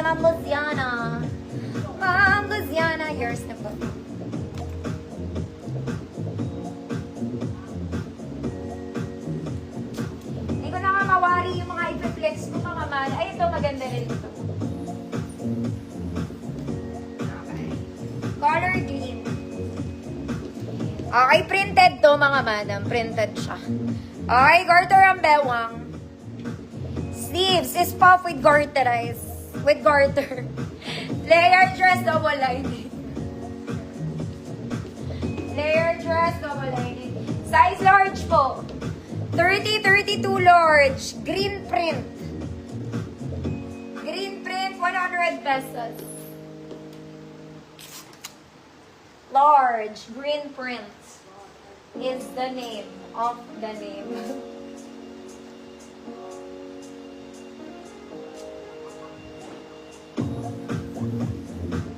Ma'am Luciana. Ma'am Luciana, yours na po. Hindi ko na nga mawari yung mga i-flex ko mga man. Ay, ito maganda rin ito. Okay. Color green. Okay, printed to mga madam. Printed siya. Okay, garter ang bewang. Sleeves is puff with garterize. With garter. Layer dress, double lining. Layer dress, double lining. Size large po. 30-32 large. Green print. Green print, 100 pesos. Large, green print is the name of the name.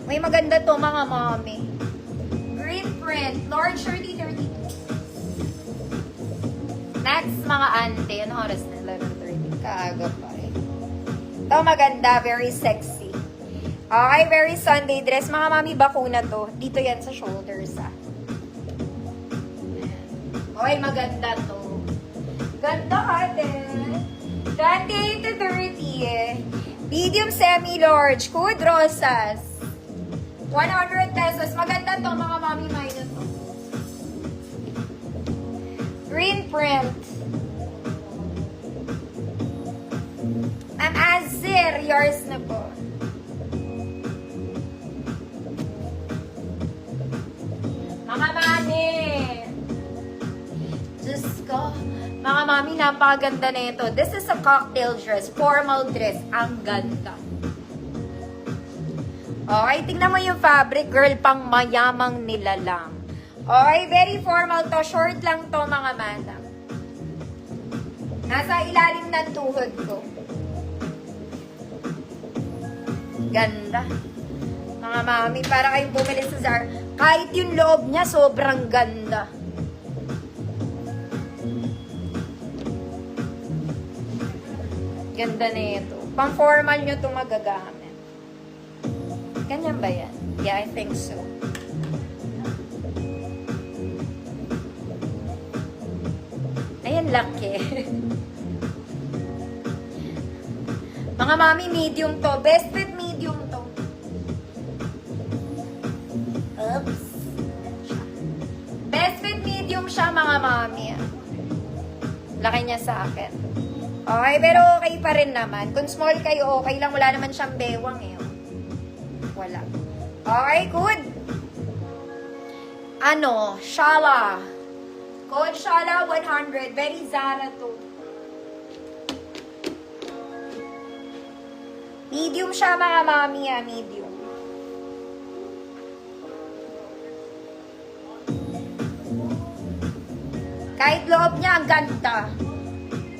May maganda to mga mommy. Green print, large 30-32. Next mga ante, ano oras na? 11:30. Kaaga pa eh. Ito maganda, very sexy. Okay, very Sunday dress. Mga mami, bakuna to. Dito yan sa shoulders ah. Okay, maganda to. Ganda ate. 28 to 30 eh. Medium semi-large. Cool rosas. 100 pesos. Maganda to, mga mami, minus to. Green print. Ma'am Azir, yours na po. Mga mami. Diyos ko. Mga mami, napakaganda na ito. This is a cocktail dress. Formal dress. Ang ganda. Okay, tingnan mo yung fabric, girl, pang mayamang nilalang. Okay, very formal to. Short lang to, mga madam. Nasa ilalim ng tuhod ko. Ganda. Mga mami, para kayong bumili sa Zara. Kahit yung loob niya, sobrang ganda. Ganda na ito. Pang formal nyo ito magagamit. Ganyan ba yan? Yeah, I think so. Ayan, laki. Mga mami, medium to. Best fit medium to. Oops. Best fit medium siya, mga mami. Laki niya sa akin. Okay, pero okay pa rin naman. Kung small kayo, okay lang. Wala naman siyang bewang eh. Wala. Okay, good. Ano? Shala. Code Shala 100. Very Zara to. Medium siya, mga mami, medium. Kahit loob niya, ang ganda.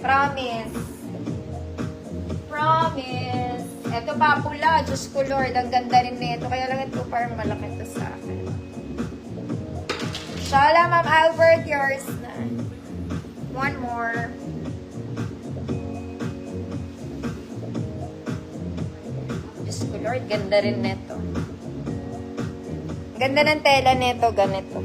Promise. Promise. Ito pa pula, Diyos ko Lord, ang ganda rin nito. Kaya lang ito parang malaki ito sa akin. Shala, Ma'am Albert, yours na. One more. Diyos ko Lord, ganda rin nito. Ganda ng tela nito, ganito.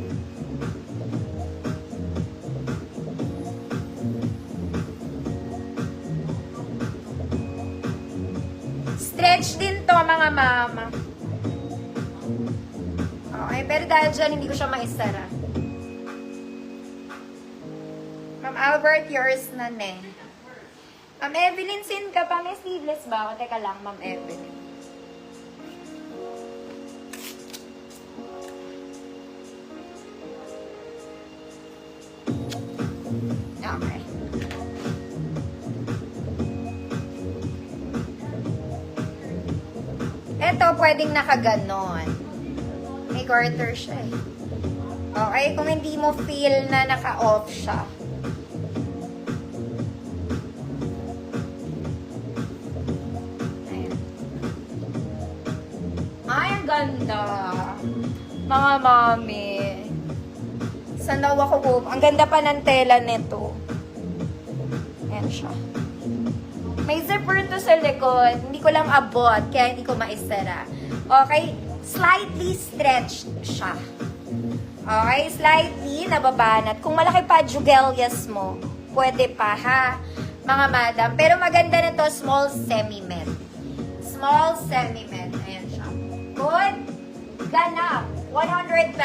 Stretch din to, mga mama. Okay, pero dahil dyan, hindi ko siya maisara. Ma'am Albert, yours na ne. Ma'am Evelyn, sin ka pa. May sleeveless ba ako? Teka lang, Ma'am Evelyn. Okay. Ito, pwedeng nakaganon. May garter siya eh. Okay, kung hindi mo feel na naka-off siya. Ayan. Ay, ang ganda. Mga mami. Saan daw ako? Ang ganda pa ng tela nito. Ayan siya. May zipper to sa likod. Hindi ko lang abot, kaya hindi ko maisara. Okay? Slightly stretched siya. Okay? Slightly nababanat. Kung malaki pa jugelias mo, pwede pa ha, mga madam. Pero maganda na to, small semi-met. Small semi-met. Ayan siya. Good. Ganap. 100 pesos.